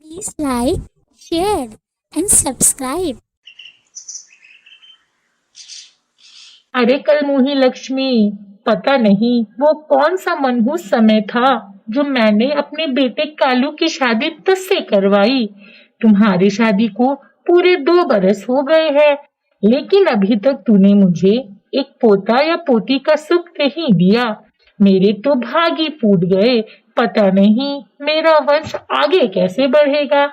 Please like, share and subscribe. अरे कल मुही लक्ष्मी, पता नहीं वो कौन सा मनहूस समय था जो मैंने अपने बेटे कालू की शादी तुझसे करवाई। तुम्हारी शादी को पूरे 2 बरस हो गए हैं, लेकिन अभी तक तूने मुझे एक पोता या पोती का सुख नहीं दिया। मेरे तो भाग ही फूट गए। पता नहीं मेरा वंश आगे कैसे बढ़ेगा।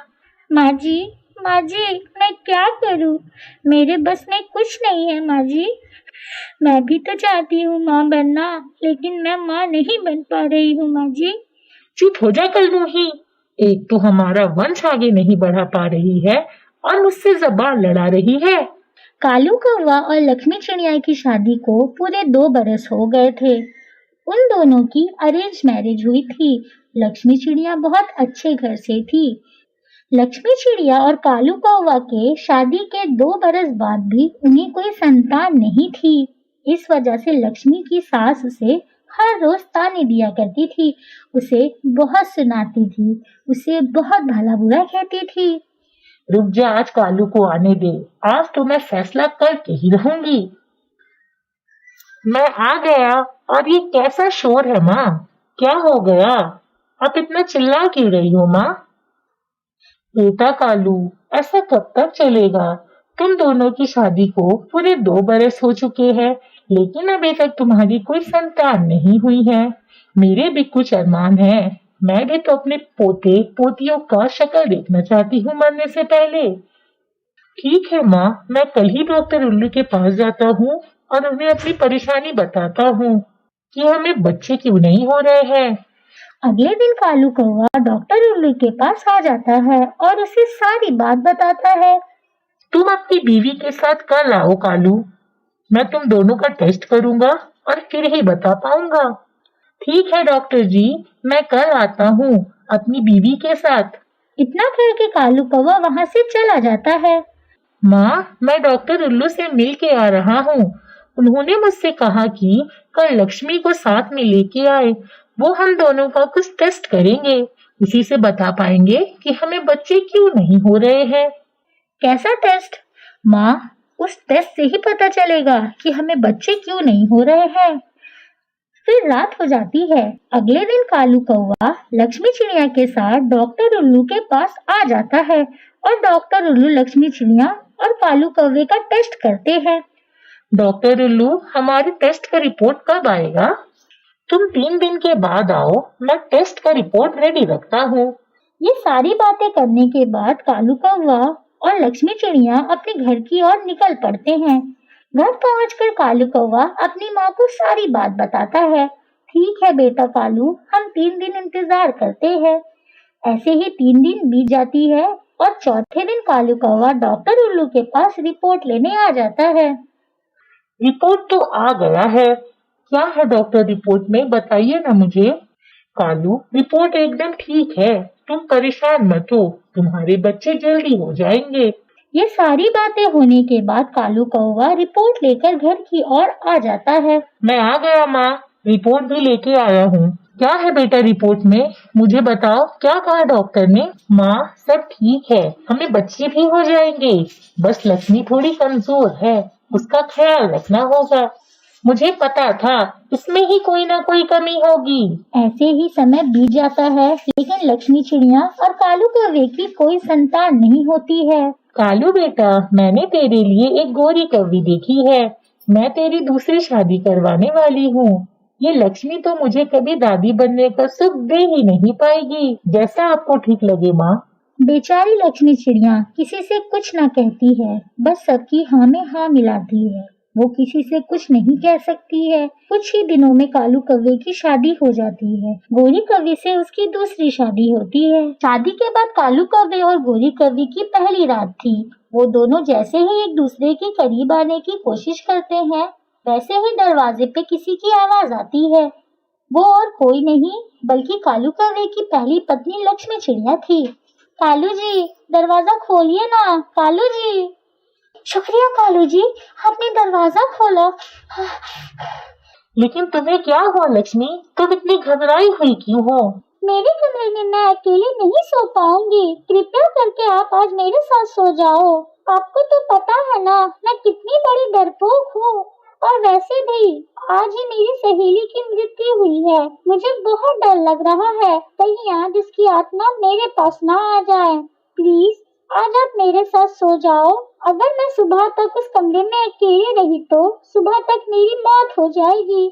माँ जी, मैं क्या करूँ? मेरे बस में कुछ नहीं है माँ जी। मैं भी तो चाहती हूँ माँ बनना, लेकिन मैं माँ नहीं बन पा रही हूँ माँ जी। चुप हो जा कलमुही। एक तो हमारा वंश आगे नहीं बढ़ा पा रही है और मुझसे जबान लड़ा रही है। कालू कौवा और लक्ष्मी चिड़िया की शादी को पूरे 2 बरस हो गए थे। उन दोनों की अरेंज मैरिज हुई थी। लक्ष्मी चिड़िया बहुत अच्छे घर से थी। लक्ष्मी चिड़िया और कालू कौवा के शादी के 2 बरस बाद भी उन्हें कोई संतान नहीं थी। इस वजह से लक्ष्मी की सास उसे हर रोज ताने दिया करती थी, उसे बहुत सुनाती थी, उसे बहुत भला बुरा कहती थी। रुक जा, आज कालू को आने दे। आज तो मैं फैसला करके ही रहूंगी। मैं आ गया। और ये कैसा शोर है माँ? क्या हो गया? आप इतना चिल्ला क्यों रही हो माँ? बेटा कालू, ऐसा कब तक चलेगा? तुम दोनों की शादी को पूरे 2 बरस हो चुके हैं, लेकिन अभी तक तुम्हारी कोई संतान नहीं हुई है। मेरे भी कुछ अरमान है। मैं भी तो अपने पोते पोतियों का शक्ल देखना चाहती हूँ मरने से पहले। ठीक है माँ, मैं कल ही डॉक्टर उल्लू के पास जाता हूँ और उन्हें अपनी परेशानी बताता हूँ कि हमें बच्चे क्यों नहीं हो रहे हैं। अगले दिन कालू कौवा डॉक्टर उल्लू के पास आ जाता है और उसे सारी बात बताता है। तुम अपनी बीवी के साथ कल आओ कालू। मैं तुम दोनों का टेस्ट करूंगा और फिर ही बता पाऊंगा। ठीक है डॉक्टर जी, मैं कल आता हूँ अपनी बीवी के साथ। इतना कह के कालू कौवा वहाँ से चला जाता है। माँ, मैं डॉक्टर उल्लू से मिल के आ रहा हूँ। उन्होंने मुझसे कहा कि कल लक्ष्मी को साथ में लेके आए। वो हम दोनों का कुछ टेस्ट करेंगे, उसी से बता पाएंगे कि हमें बच्चे क्यों नहीं हो रहे हैं। कैसा टेस्ट? माँ, उस टेस्ट से ही पता चलेगा कि हमें बच्चे क्यों नहीं हो रहे हैं। फिर रात हो जाती है। अगले दिन कालू कौवा लक्ष्मी चिड़िया के साथ डॉक्टर उल्लू के पास आ जाता है और डॉक्टर उल्लू लक्ष्मी चिड़िया और कालू कौवे का टेस्ट करते हैं। डॉक्टर उल्लू, हमारे टेस्ट का रिपोर्ट कब आएगा? तुम 3 दिन के बाद आओ, मैं टेस्ट का रिपोर्ट रेडी रखता हूँ। ये सारी बातें करने के बाद कालू कौवा और लक्ष्मी चिड़िया अपने घर की ओर निकल पड़ते हैं। घर पहुंचकर कालू कौवा अपनी माँ को सारी बात बताता है। ठीक है बेटा कालू, हम 3 दिन इंतजार करते हैं। ऐसे ही 3 दिन बीत जाती है और चौथे दिन कालू कौवा डॉक्टर उल्लू के पास रिपोर्ट लेने आ जाता है। रिपोर्ट तो आ गया है। क्या है डॉक्टर रिपोर्ट में, बताइए ना मुझे। कालू, रिपोर्ट एकदम ठीक है, तुम परेशान मत हो, तुम्हारे बच्चे जल्दी हो जाएंगे। ये सारी बातें होने के बाद कालू कौवा रिपोर्ट लेकर घर की ओर आ जाता है। मैं आ गया माँ, रिपोर्ट भी लेके आया हूँ। क्या है बेटा रिपोर्ट में, मुझे बताओ, क्या कहा डॉक्टर ने? माँ, सब ठीक है, हमें बच्चे भी हो जाएंगे, बस लक्ष्मी थोड़ी कमजोर है, उसका ख्याल रखना होगा। मुझे पता था इसमें ही कोई ना कोई कमी होगी। ऐसे ही समय बीत जाता है, लेकिन लक्ष्मी चिड़िया और कालू कौवे की कोई संतान नहीं होती है। कालू बेटा, मैंने तेरे लिए एक गोरी कौवी देखी है। मैं तेरी दूसरी शादी करवाने वाली हूँ। ये लक्ष्मी तो मुझे कभी दादी बनने का सुख दे ही नहीं पाएगी। जैसा आपको ठीक लगे माँ। बेचारी लक्ष्मी चिड़िया किसी से कुछ ना कहती है, बस सबकी हाँ में हाँ मिलाती है। वो किसी से कुछ नहीं कह सकती है। कुछ ही दिनों में कालू कौवे की शादी हो जाती है। गोरी कौवे से उसकी दूसरी शादी होती है। शादी के बाद कालू कौवे और गोरी कौवे की पहली रात थी। वो दोनों जैसे ही एक दूसरे के करीब आने की कोशिश करते हैं, वैसे ही दरवाजे पे किसी की आवाज आती है। वो और कोई नहीं बल्कि कालू कौवे की पहली पत्नी लक्ष्मी चिड़िया थी। कालू जी, दरवाजा खोलिए ना। कालू जी। शुक्रिया कालू जी, आपने दरवाजा खोला। लेकिन तुम्हें क्या हुआ लक्ष्मी? तुम इतनी घबराई हुई क्यों हो? मेरे कमरे में मैं अकेले नहीं सो पाऊंगी। कृपया करके आप आज मेरे साथ सो जाओ। आपको तो पता है ना मैं कितनी बड़ी डरपोक हूँ। और वैसे भी आज ही मेरी सहेली की मृत्यु हुई है। मुझे बहुत डर लग रहा है कहीं आज उसकी आत्मा मेरे पास ना आ जाए। प्लीज आज आप मेरे साथ सो जाओ। अगर मैं सुबह तक उस कमरे में अकेले रही तो सुबह तक मेरी मौत हो जाएगी।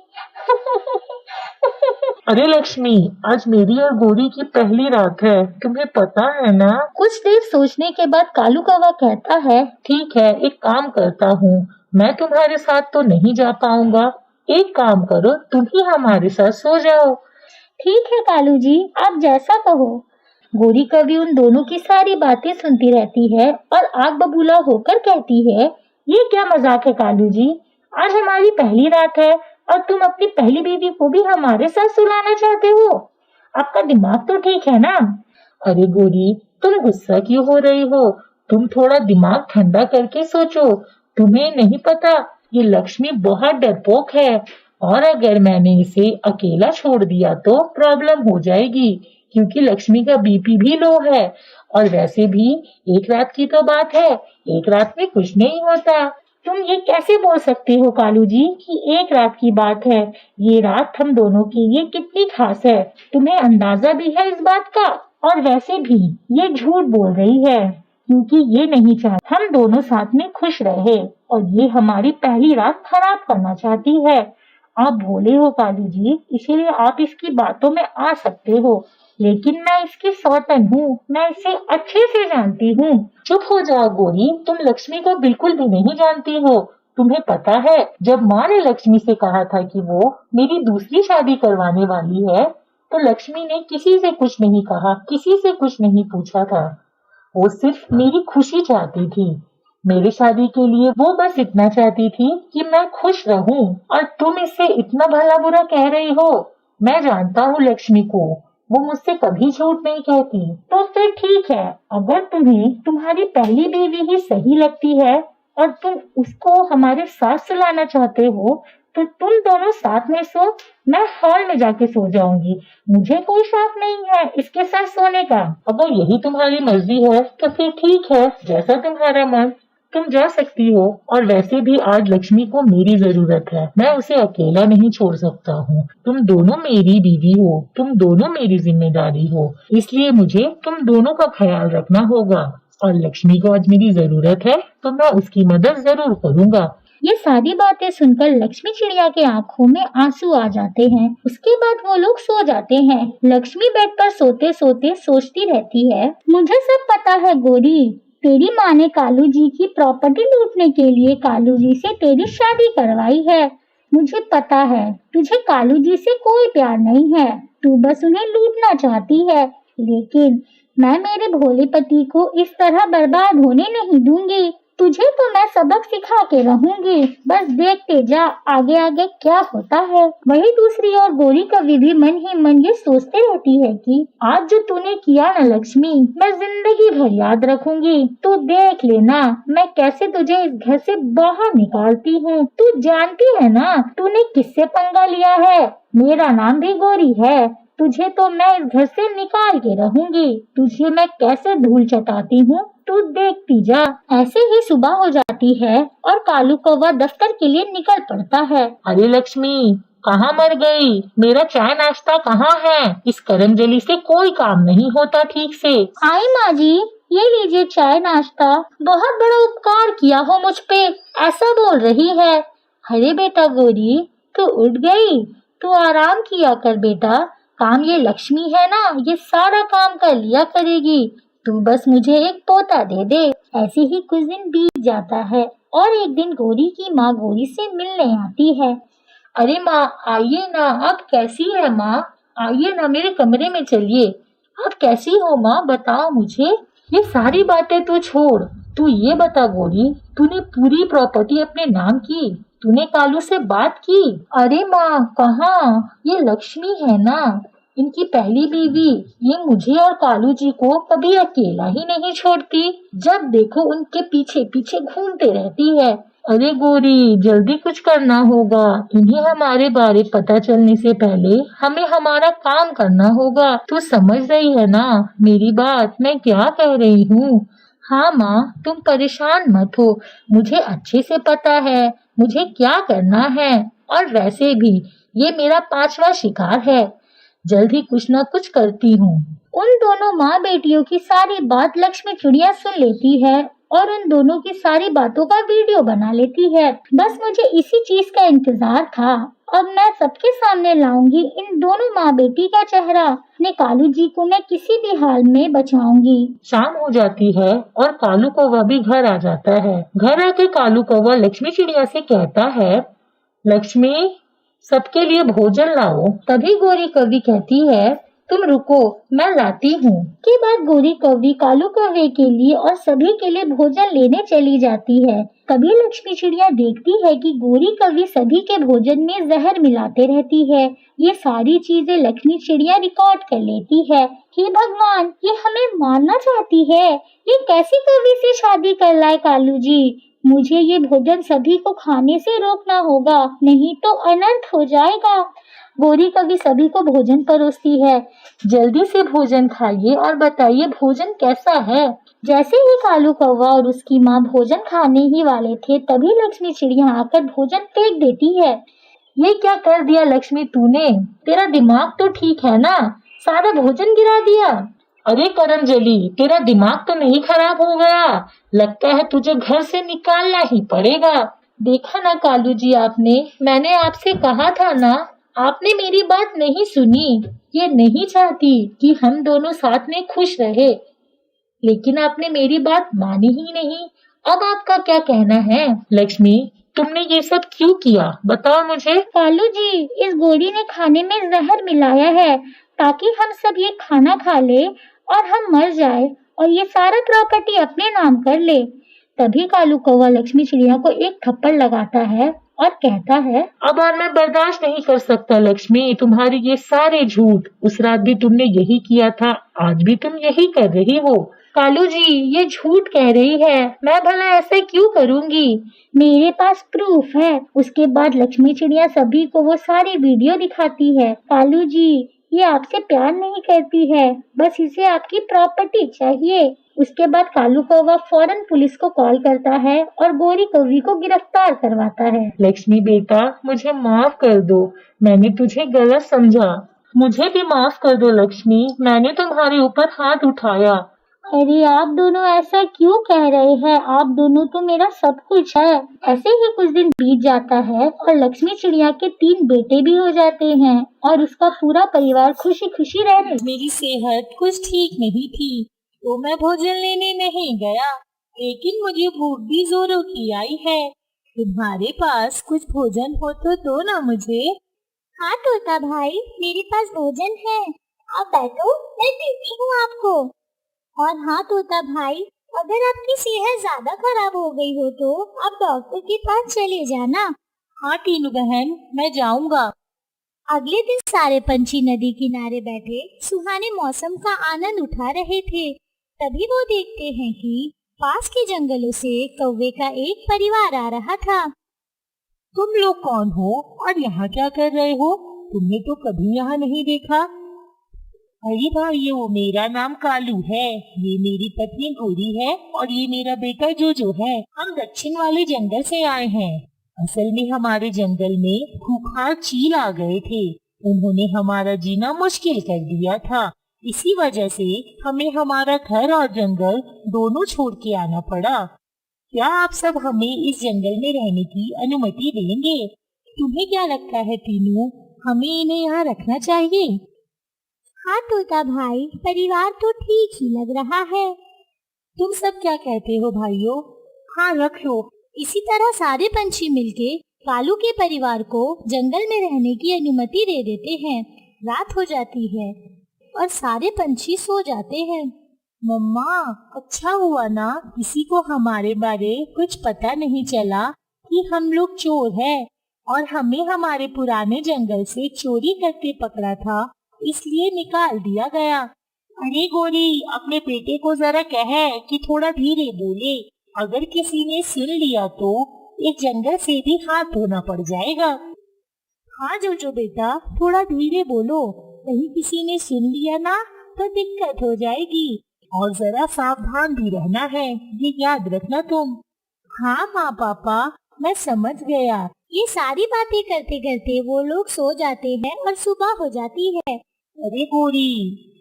अरे लक्ष्मी, आज मेरी और गोरी की पहली रात है, तुम्हें पता है ना। कुछ देर सोचने के बाद कालू कौवा कहता है, ठीक है, एक काम करता हूँ, मैं तुम्हारे साथ तो नहीं जा पाऊंगा। एक काम करो, तुम ही हमारे साथ सो जाओ। ठीक है कालू जी, आप जैसा कहो। गोरी कभी उन दोनों की सारी बातें सुनती रहती है और आग बबूला होकर कहती है, ये क्या मजाक है कालू जी, आज हमारी पहली रात है और तुम अपनी पहली बीवी को भी हमारे साथ सुलाना चाहते हो। आपका दिमाग तो ठीक है ना। अरे गोरी, तुम गुस्सा क्यों हो रही हो? तुम थोड़ा दिमाग ठंडा करके सोचो। तुम्हें नहीं पता ये लक्ष्मी बहुत डरपोक है, और अगर मैंने इसे अकेला छोड़ दिया तो प्रॉब्लम हो जाएगी, क्योंकि लक्ष्मी का बीपी भी लो है। और वैसे भी एक रात की तो बात है, एक रात में कुछ नहीं होता। तुम ये कैसे बोल सकते हो कालू जी कि एक रात की बात है? ये रात हम दोनों के लिए कितनी खास है, तुम्हें अंदाजा भी है इस बात का। और वैसे भी ये झूठ बोल रही है, क्योंकि ये नहीं चाहती हम दोनों साथ में खुश रहे, और ये हमारी पहली रात खराब करना चाहती है। आप भोले हो कालू जी, इसीलिए आप इसकी बातों में आ सकते हो, लेकिन मैं इसकी सौतन हूँ, मैं इसे अच्छे से जानती हूँ। चुप हो जाओ गोरी, तुम लक्ष्मी को बिल्कुल भी नहीं जानती हो। तुम्हें पता है, जब माँ ने लक्ष्मी से कहा था कि वो मेरी दूसरी शादी करवाने वाली है, तो लक्ष्मी ने किसी से कुछ नहीं कहा, किसी से कुछ नहीं पूछा था। वो सिर्फ मेरी खुशी चाहती थी। मेरी शादी के लिए वो बस इतना चाहती थी कि मैं खुश रहूं, और तुम इससे इतना भला बुरा कह रही हो। मैं जानता हूँ लक्ष्मी को, वो मुझसे कभी झूठ नहीं कहती। तो फिर ठीक है, अगर तुम्हें तुम्हारी पहली बीवी ही सही लगती है और तुम उसको हमारे साथ सुलाना चाहते हो, तो तुम दोनों साथ में सो, मैं हॉल में जाके सो जाऊंगी। मुझे कोई शौक नहीं है इसके साथ सोने का। अगर यही तुम्हारी मर्जी है तो फिर ठीक है, जैसा तुम्हारा मन, तुम जा सकती हो। और वैसे भी आज लक्ष्मी को मेरी जरूरत है, मैं उसे अकेला नहीं छोड़ सकता हूँ। तुम दोनों मेरी बीवी हो, तुम दोनों मेरी जिम्मेदारी हो, इसलिए मुझे तुम दोनों का ख्याल रखना होगा। और लक्ष्मी को आज मेरी जरूरत है तो मैं उसकी मदद जरूर करूँगा। ये सारी बातें सुनकर लक्ष्मी चिड़िया के आंखों में आंसू आ जाते हैं। उसके बाद वो लोग सो जाते हैं। लक्ष्मी बेड पर सोते सोते सोचती रहती है, मुझे सब पता है गोरी, तेरी माँ ने कालू जी की प्रॉपर्टी लूटने के लिए कालू जी से तेरी शादी करवाई है। मुझे पता है तुझे कालू जी से कोई प्यार नहीं है, तू बस उन्हें लूटना चाहती है, लेकिन मैं मेरे भोले पति को इस तरह बर्बाद होने नहीं दूंगी। तुझे तो मैं सबक सिखा के रहूंगी, बस देखते जा आगे आगे क्या होता है। वही दूसरी ओर गोरी कभी भी मन ही मन ये सोचते रहती है कि आज जो तूने किया ना लक्ष्मी, मैं जिंदगी भर याद रखूंगी। तू देख लेना मैं कैसे तुझे इस घर से बाहर निकालती हूँ। तू जानती है ना तूने किससे पंगा लिया है, मेरा नाम भी गोरी है। तुझे तो मैं इस घर से निकाल के रहूंगी, तुझे मैं कैसे धूल चटाती हूँ, तू देखती जा। ऐसे ही सुबह हो जाती है और कालू कौवा दफ्तर के लिए निकल पड़ता है। अरे लक्ष्मी, कहाँ मर गई? मेरा चाय नाश्ता कहाँ है? इस करमजली से कोई काम नहीं होता ठीक से। आई माँ जी, ये लीजिए चाय नाश्ता, बहुत बड़ा उपकार किया हो मुझ पे, ऐसा बोल रही है। अरे बेटा गोरी, तू उठ गई, तू आराम किया कर बेटा, काम ये लक्ष्मी है ना, ये सारा काम कर लिया करेगी, तू बस मुझे एक पोता दे दे। ऐसे ही कुछ दिन बीत जाता है और एक दिन गोरी की माँ गोरी से मिलने आती है। अरे माँ, आइए ना, आप कैसी है माँ? आइए ना, मेरे कमरे में चलिए। आप कैसी हो माँ, बताओ मुझे। ये सारी बातें तू छोड़, तू ये बता गोरी, तूने पूरी प्रॉपर्टी अपने नाम की, तूने कालू से बात की? अरे माँ कहाँ, ये लक्ष्मी है ना, इनकी पहली बीवी, ये मुझे और कालू जी को कभी अकेला ही नहीं छोड़ती, जब देखो उनके पीछे पीछे घूमते रहती है। अरे गोरी, जल्दी कुछ करना होगा। इन्हें हमारे बारे पता चलने से पहले हमें हमारा काम करना होगा। तू समझ रही है ना मेरी बात, मैं क्या कह रही हूँ? हाँ माँ, तुम परेशान मत हो। मुझे अच्छे से पता है मुझे क्या करना है। और वैसे भी ये मेरा 5वां शिकार है। जल्द ही कुछ न कुछ करती हूँ। उन दोनों माँ बेटियों की सारी बात लक्ष्मी चिड़िया सुन लेती है और उन दोनों की सारी बातों का वीडियो बना लेती है। बस मुझे इसी चीज का इंतजार था। अब मैं सबके सामने लाऊंगी इन दोनों माँ बेटी का चेहरा। अपने कालू जी को मैं किसी भी हाल में बचाऊंगी। शाम हो जाती है और कालू कौवा भी घर आ जाता है। घर आके कालू कौवा लक्ष्मी चिड़िया से कहता है, लक्ष्मी, सबके लिए भोजन लाओ। तभी गोरी कौवी कहती है, तुम रुको, मैं लाती हूँ। के बाद गोरी कौवी कालू कौवे के लिए और सभी के लिए भोजन लेने चली जाती है। तभी लक्ष्मी चिड़िया देखती है कि गोरी कौवी सभी के भोजन में जहर मिलाते रहती है। ये सारी चीजें लक्ष्मी चिड़िया रिकॉर्ड कर लेती है। हे भगवान, ये हमें मारना चाहती है। ये कैसी कौवी से शादी कर लाए कालू जी। मुझे ये भोजन सभी को खाने से रोकना होगा, नहीं तो अनर्थ हो जाएगा। गोरी कभी सभी को भोजन परोसती है। जल्दी से भोजन खाइए और बताइए भोजन कैसा है। जैसे ही कालू कौवा और उसकी माँ भोजन खाने ही वाले थे, तभी लक्ष्मी चिड़िया आकर भोजन फेंक देती है। ये क्या कर दिया लक्ष्मी तूने? तेरा दिमाग तो ठीक है ना? सारा भोजन गिरा दिया। अरे करंजली, तेरा दिमाग तो नहीं खराब हो गया? लगता है तुझे घर से निकालना ही पड़ेगा। देखा ना कालू जी, आपने, मैंने आपसे कहा था ना, आपने मेरी बात नहीं सुनी। ये नहीं चाहती कि हम दोनों साथ में खुश रहे, लेकिन आपने मेरी बात मानी ही नहीं। अब आपका क्या कहना है? लक्ष्मी, तुमने ये सब क्यों किया, बताओ मुझे। कालू जी, इस गोरी ने खाने में जहर मिलाया है ताकि हम सब ये खाना खा ले और हम मर जाए और ये सारा प्रॉपर्टी अपने नाम कर ले। तभी कालू कौवा लक्ष्मी चिड़िया को एक थप्पड़ लगाता है और कहता है, अब और मैं बर्दाश्त नहीं कर सकता लक्ष्मी, तुम्हारी ये सारे झूठ। उस रात भी तुमने यही किया था, आज भी तुम यही कर रही हो। कालू जी, ये झूठ कह रही है, मैं भला ऐसा क्यों करूंगी? मेरे पास प्रूफ है। उसके बाद लक्ष्मी चिड़िया सभी को वो सारी वीडियो दिखाती है। कालू जी, ये आपसे प्यार नहीं करती है, बस इसे आपकी प्रॉपर्टी चाहिए। उसके बाद कालू कौवा फौरन पुलिस को कॉल करता है और गोरी कौवी को गिरफ्तार करवाता है। लक्ष्मी बेटा, मुझे माफ कर दो, मैंने तुझे गलत समझा। मुझे भी माफ कर दो लक्ष्मी, मैंने तुम्हारे ऊपर हाथ उठाया। अरे आप दोनों ऐसा क्यों कह रहे हैं? आप दोनों तो मेरा सब कुछ है। ऐसे ही कुछ दिन बीत जाता है और लक्ष्मी चिड़िया के 3 बेटे भी हो जाते हैं और उसका पूरा परिवार खुशी खुशी रहने। मेरी सेहत कुछ ठीक नहीं थी तो मैं भोजन लेने नहीं गया, लेकिन मुझे भूख भी जोरों की आई है। तुम्हारे पास कुछ भोजन हो तो दो ना मुझे। हाँ तोता भाई, मेरे पास भोजन है, आप बैठो, मैं देती हूँ आपको। और हाँ तोता भाई, अगर आपकी सेहत ज्यादा खराब हो गई हो तो आप डॉक्टर के पास चले जाना। हाँ टीनू बहन, मैं जाऊंगा। अगले दिन सारे पंछी नदी किनारे बैठे सुहाने मौसम का आनंद उठा रहे थे। तभी वो देखते हैं कि पास के जंगलों से कौवे का एक परिवार आ रहा था। तुम लोग कौन हो और यहाँ क्या कर रहे हो? तुमने तो कभी यहाँ नहीं देखा। अरे भाइयों, मेरा नाम कालू है, ये मेरी पत्नी गोरी है और ये मेरा बेटा जोजो है। हम दक्षिण वाले जंगल से आए हैं। असल में हमारे जंगल में खूंखार चील आ गए थे। उन्होंने हमारा जीना मुश्किल कर दिया था। इसी वजह से हमें हमारा घर और जंगल दोनों छोड़ के आना पड़ा। क्या आप सब हमें इस जंगल में रहने की अनुमति देंगे? तुम्हें क्या लगता है तीनू, हमें इन्हें यहाँ रखना चाहिए? हाँ तोता भाई, परिवार तो ठीक ही लग रहा है। तुम सब क्या कहते हो भाइयों? हाँ रख लो। इसी तरह सारे पंछी मिलके कालू के परिवार को जंगल में रहने की अनुमति दे देते हैं। रात हो जाती है और सारे पंछी सो जाते हैं। मम्मा, अच्छा हुआ ना किसी को हमारे बारे कुछ पता नहीं चला कि हम लोग चोर हैं और हमें हमारे पुराने जंगल से चोरी करके पकड़ा था, इसलिए निकाल दिया गया। अरे गोरी, अपने बेटे को जरा कहे कि थोड़ा धीरे बोले, अगर किसी ने सुन लिया तो एक जंगल से भी हाथ धोना पड़ जाएगा। हाँ जोजो बेटा, थोड़ा धीरे बोलो, कहीं किसी ने सुन लिया ना तो दिक्कत हो जाएगी। और जरा सावधान भी रहना है, ये याद रखना तुम। हाँ माँ पापा, मैं समझ गया। ये सारी बातें करते करते वो लोग सो जाते हैं और सुबह हो जाती है। अरे गोरी,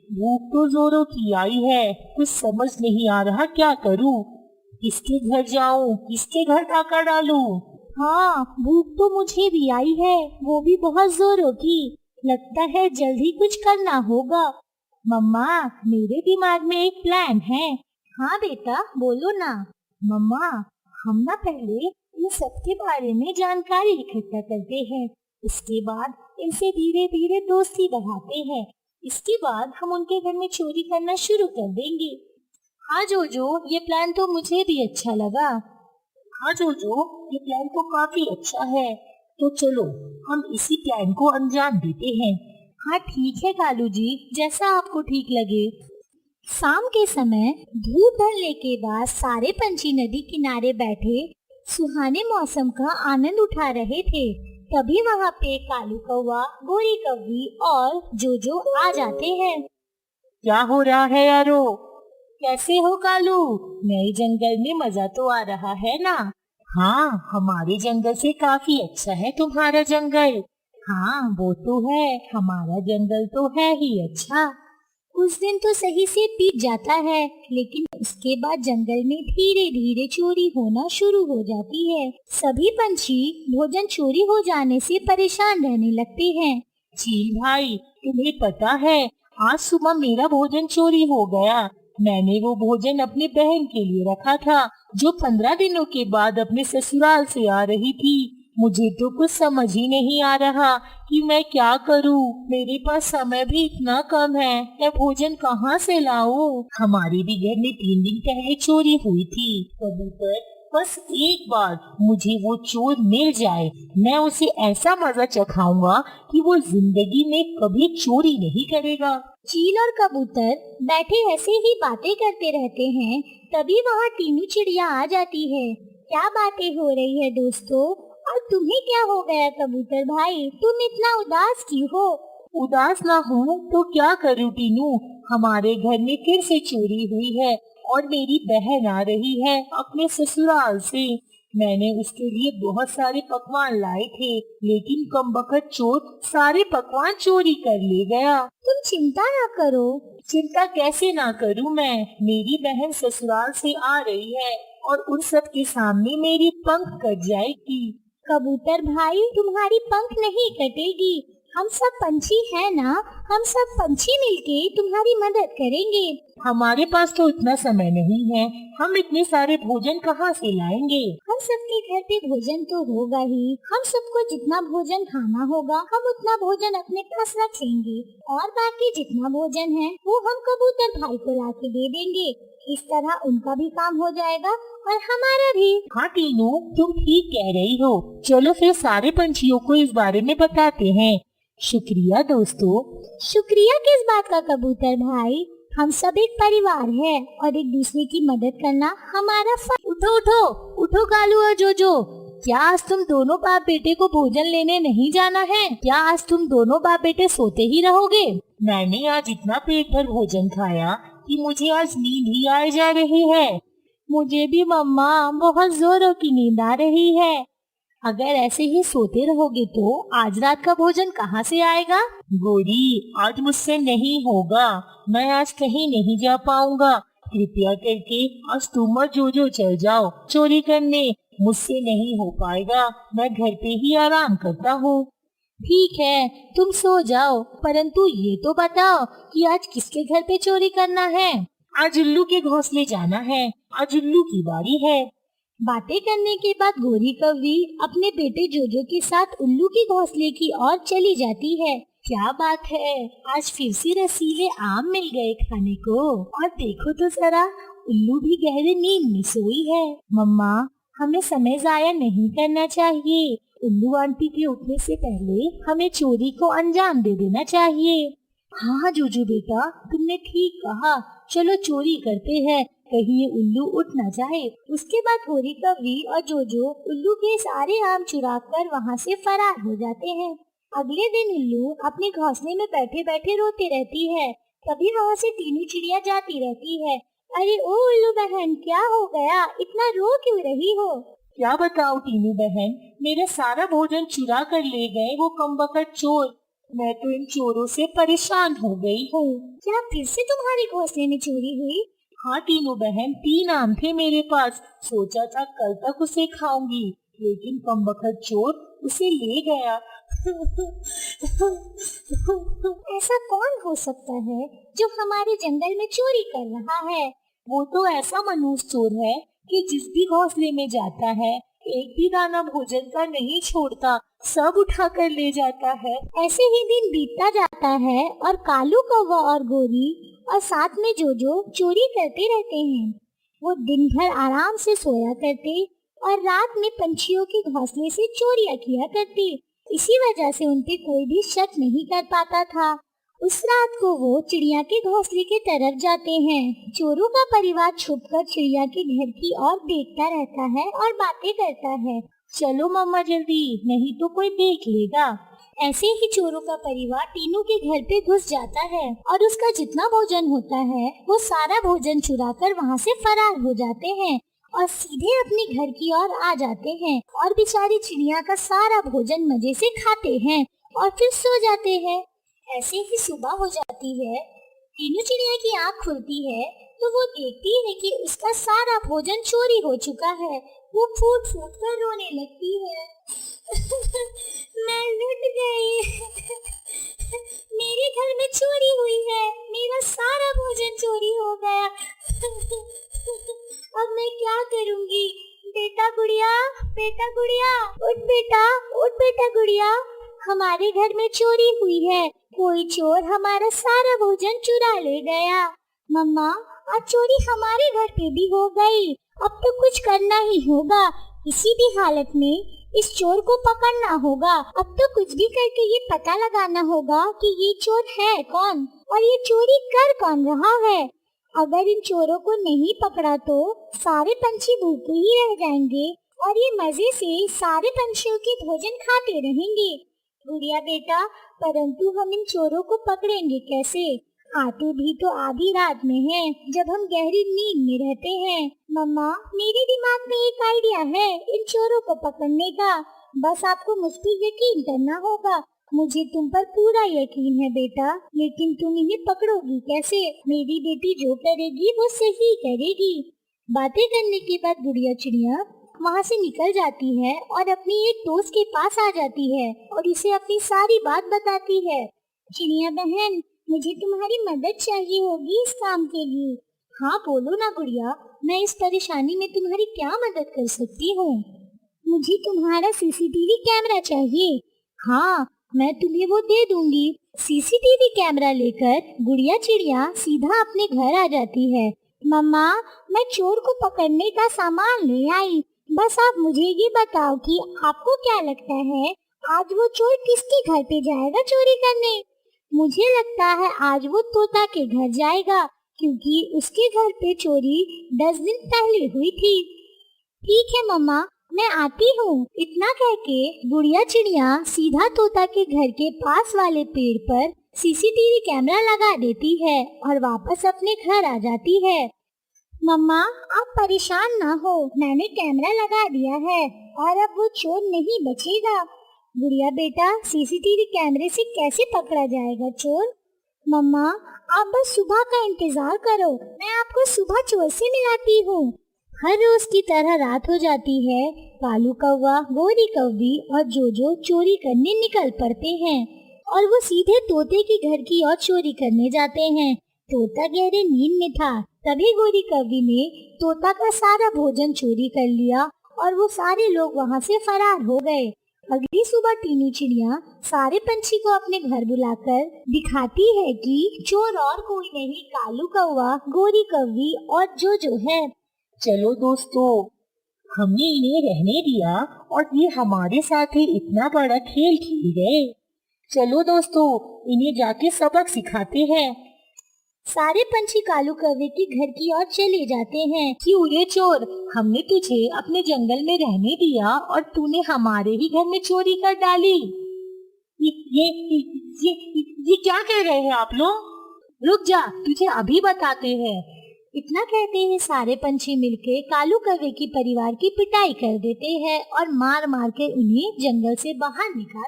भूख तो जोरों की आई है, कुछ समझ नहीं आ रहा क्या करूं। किसके घर जाऊं, किसके घर डाका डालूं। हाँ, भूख तो मुझे भी आई है, वो भी बहुत जोरों की। लगता है जल्दी कुछ करना होगा। मम्मा, मेरे दिमाग में एक प्लान है। हाँ बेटा, बोलो ना। मम्मा, हम ना पहले इन सब के बारे में जानकारी इकट्ठा करते हैं, इसके बाद इनसे धीरे धीरे दोस्ती बढ़ाते हैं। इसके बाद हम उनके घर में चोरी करना शुरू कर देंगे। हाँ जोजो, ये प्लान तो मुझे भी अच्छा लगा। हाँ जोजो, ये प्लान तो काफी अच्छा है। तो चलो हम इसी प्लान को अंजाम देते हैं। हाँ ठीक है कालू जी, जैसा आपको ठीक लगे। शाम के समय धूप ढलने के बाद सारे पंछी नदी किनारे बैठे सुहाने मौसम का आनंद उठा रहे थे। तभी वहाँ पे कालू कौवा, गोरी कौवी और जोजो आ जाते हैं। क्या हो रहा है यारो? कैसे हो कालू? नए जंगल में मजा तो आ रहा है ना? हाँ, हमारे जंगल से काफी अच्छा है तुम्हारा जंगल। हाँ वो तो है, हमारा जंगल तो है ही अच्छा। उस दिन तो सही से बीत जाता है, लेकिन उसके बाद जंगल में धीरे धीरे चोरी होना शुरू हो जाती है। सभी पंछी भोजन चोरी हो जाने से परेशान रहने लगते हैं। चील भाई, तुम्हें पता है आज सुबह मेरा भोजन चोरी हो गया। मैंने वो भोजन अपनी बहन के लिए रखा था, जो 15 दिनों के बाद अपने ससुराल से आ रही थी। मुझे तो कुछ समझ ही नहीं आ रहा कि मैं क्या करूं। मेरे पास समय भी इतना कम है, मैं भोजन कहाँ से लाऊं? हमारे भी घर में 3 दिन पहले चोरी हुई थी। कबूतर, बस एक बार मुझे वो चोर मिल जाए, मैं उसे ऐसा मजा चखाऊंगा कि वो जिंदगी में कभी चोरी नहीं करेगा। चील और कबूतर बैठे ऐसे ही बातें करते रहते हैं। तभी वहाँ टीनू चिड़िया आ जाती है। क्या बातें हो रही है दोस्तों? और तुम्हें क्या हो गया कबूतर भाई, तुम इतना उदास क्यों हो? उदास ना हूँ तो क्या करूँ टीनू, हमारे घर में फिर से चोरी हुई है और मेरी बहन आ रही है अपने ससुराल से। मैंने उसके लिए बहुत सारे पकवान लाए थे, लेकिन कमबख्त चोर सारे पकवान चोरी कर ले गया। तुम चिंता ना करो। चिंता कैसे ना करूं मैं? मेरी बहन ससुराल से आ रही है और उन सब के सामने मेरी पंख कट जाएगी। कबूतर भाई, तुम्हारी पंख नहीं कटेगी। हम सब पंछी हैं ना, हम सब पंछी मिलके तुम्हारी मदद करेंगे। हमारे पास तो इतना समय नहीं है, हम इतने सारे भोजन कहाँ से लाएंगे? हम सबके घर पे भोजन तो होगा ही। हम सबको जितना भोजन खाना होगा हम उतना भोजन अपने पास रख लेंगे, और बाकी जितना भोजन है वो हम कबूतर भाई को ला के दे देंगे। इस तरह उनका भी काम हो जाएगा और हमारा भी। हाँ टीनू, तुम ठीक कह रही हो। चलो फिर सारे पंछियों को इस बारे में बताते हैं। शुक्रिया दोस्तों। शुक्रिया किस बात का कबूतर भाई, हम सब एक परिवार है और एक दूसरे की मदद करना हमारा फर्ज। उठो उठो उठो कालू और जोजो, क्या आज तुम दोनों बाप बेटे को भोजन लेने नहीं जाना है? क्या आज तुम दोनों बाप बेटे सोते ही रहोगे? मैंने आज इतना पेट भर भोजन खाया कि मुझे आज नींद ही आए जा रही है। मुझे भी मम्मा, बहुत जोरों की नींद आ रही है। अगर ऐसे ही सोते रहोगे तो आज रात का भोजन कहाँ से आएगा? गोरी, आज मुझसे नहीं होगा, मैं आज कहीं नहीं जा पाऊंगा। कृपया करके आज तुम और जोजो चल जाओ चोरी करने, मुझसे नहीं हो पाएगा, मैं घर पे ही आराम करता हूँ। ठीक है, तुम सो जाओ, परंतु ये तो बताओ कि आज किसके घर पे चोरी करना है? आज उल्लू के घोंसले जाना है, आज उल्लू की बारी है। बातें करने के बाद गोरी कौवी अपने बेटे जोजो के साथ उल्लू के घोंसले की ओर चली जाती है। क्या बात है, आज फिर से रसीले आम मिल गए खाने को। और देखो तो जरा, उल्लू भी गहरे नींद में सोई है। मम्मा, हमें समय जाया नहीं करना चाहिए। उल्लू आंटी के उठने से पहले हमें चोरी को अंजाम दे देना चाहिए। हाँ जोजो बेटा, तुमने ठीक कहा, चलो चोरी करते हैं, कहीं ये उल्लू उठ न जाए। उसके बाद गोरी कौवी और जोजो उल्लू के सारे आम चुरा कर वहाँ से फरार हो जाते हैं। अगले दिन उल्लू अपने घोंसले में बैठे बैठे रोती रहती है। कभी वहाँ से टीनू चिड़िया जाती रहती है। अरे ओ उल्लू बहन, क्या हो गया, इतना रो क्यों रही हो? क्या बताओ टीनू बहन, मेरा सारा भोजन चुरा कर ले गए वो कमबख्त चोर। मैं तो इन चोरों से परेशान हो गई हूँ। क्या फिर से तुम्हारे घोंसले में चोरी हुई? हाँ टीनू बहन, 3 आम थे मेरे पास, सोचा था कल तक उसे खाऊंगी, लेकिन कमबख्त चोर उसे ले गया। ऐसा कौन हो सकता है जो हमारे जंगल में चोरी कर रहा है? वो तो ऐसा मनहूस चोर है कि जिस भी घोंसले में जाता है एक भी दाना भोजन का नहीं छोड़ता, सब उठा कर ले जाता है। ऐसे ही दिन बीतता जाता है और कालू कौवा और गोरी और साथ में जोजो चोरी करते रहते हैं। वो दिन भर आराम से सोया करते और रात में पंछियों के घोंसले से चोरियां किया करते। इसी वजह से उन पे कोई भी शक नहीं कर पाता था। उस रात को वो चिड़िया के घोंसले की तरफ जाते हैं। चोरों का परिवार छुपकर चिड़िया के घर की ओर देखता रहता है और बातें करता है। चलो मम्मा जल्दी, नहीं तो कोई देख लेगा। ऐसे ही चोरों का परिवार टीनू के घर पे घुस जाता है और उसका जितना भोजन होता है वो सारा भोजन चुराकर वहाँ से फरार हो जाते हैं और सीधे अपने घर की ओर आ जाते हैं और बेचारी चिड़िया का सारा भोजन मजे से खाते हैं और फिर सो जाते हैं। ऐसे ही सुबह हो जाती है। टीनू चिड़िया की आँख खुलती है तो वो देखती है कि उसका सारा भोजन चोरी हो चुका है। वो फूट फूट कर रोने लगती है। मैं लुट गई। मेरे घर में चोरी हुई है, मेरा सारा भोजन चोरी हो गया। अब मैं क्या करूँगी? बेटा गुड़िया, बेटा गुड़िया, उठ बेटा, उठ बेटा गुड़िया, हमारे घर में चोरी हुई है, कोई चोर हमारा सारा भोजन चुरा ले गया। मम्मा, आज चोरी हमारे घर पे भी हो गई, अब तो कुछ करना ही होगा, किसी भी हालत में इस चोर को पकड़ना होगा। अब तो कुछ भी करके ये पता लगाना होगा कि ये चोर है कौन और ये चोरी कर कौन रहा है। अगर इन चोरों को नहीं पकड़ा तो सारे पंछी भूखे ही रह जाएंगे और ये मजे से सारे पंछियों के भोजन खाते रहेंगे। गुड़िया बेटा, परंतु हम इन चोरों को पकड़ेंगे कैसे? आते भी तो आधी रात में हैं, जब हम गहरी नींद में रहते हैं। मम्मा, मेरे दिमाग में एक आइडिया है इन चोरों को पकड़ने का, बस आपको मुझ पर यकीन करना होगा। मुझे तुम पर पूरा यकीन है बेटा, लेकिन तुम इन्हें पकड़ोगी कैसे? मेरी बेटी जो करेगी वो सही करेगी। बातें करने के बाद गुड़िया चिड़िया वहाँ से निकल जाती है और अपनी एक दोस्त के पास आ जाती है और उसे अपनी सारी बात बताती है। चिड़िया बहन, मुझे तुम्हारी मदद चाहिए होगी इस काम के लिए। हाँ बोलो ना गुड़िया, मैं इस परेशानी में तुम्हारी क्या मदद कर सकती हूँ? मुझे तुम्हारा सीसीटीवी कैमरा चाहिए। हाँ, मैं तुम्हें वो दे दूंगी। सीसीटीवी कैमरा लेकर गुड़िया चिड़िया सीधा अपने घर आ जाती है। मम्मा, मैं चोर को पकड़ने का सामान ले आई, बस आप मुझे ये बताओ कि आपको क्या लगता है आज वो चोर किसके घर पे जाएगा चोरी करने? मुझे लगता है आज वो तोता के घर जाएगा, क्योंकि उसके घर पे चोरी 10 दिन पहले हुई थी। ठीक है मम्मा, मैं आती हूँ। इतना कह के गुड़िया चिड़िया सीधा तोता के घर के पास वाले पेड़ पर सीसीटीवी कैमरा लगा देती है और वापस अपने घर आ जाती है। मम्मा, आप परेशान ना हो, मैंने कैमरा लगा दिया है और अब वो चोर नहीं बचेगा। गुड़िया बेटा, सीसीटीवी कैमरे से कैसे पकड़ा जाएगा चोर? मम्मा, आप बस सुबह का इंतजार करो, मैं आपको सुबह चोर से मिलाती हूँ। हर रोज की तरह रात हो जाती है। कालू कौवा, गोरी कौवी और जोजो चोरी करने निकल पड़ते हैं और वो सीधे तोते के घर की ओर चोरी करने जाते हैं। तोता गहरे नींद में था, तभी गोरी कौवी ने तोता का सारा भोजन चोरी कर लिया और वो सारे लोग वहाँ से फरार हो गए। अगली सुबह टीनू चिड़िया सारे पंछी को अपने घर बुलाकर दिखाती है कि चोर और कोई नहीं, कालू कौवा, गोरी कौवी और जोजो है। चलो दोस्तों, हमने इन्हें रहने दिया और ये हमारे साथ ही इतना बड़ा खेल खेल गए। चलो दोस्तों, इन्हें जाके सबक सिखाते हैं। सारे पंछी कालू कौवे के घर की ओर चले जाते हैं। क्यों रे चोर, हमने तुझे अपने जंगल में रहने दिया और तूने हमारे ही घर में चोरी कर डाली। ये क्या कह रहे हैं आप लोग? रुक जा, तुझे अभी बताते हैं। इतना कहते हैं सारे पंछी मिलके कालू कौवे की परिवार की पिटाई कर देते हैं और मार मार के उन्हें जंगल से बाहर निकाल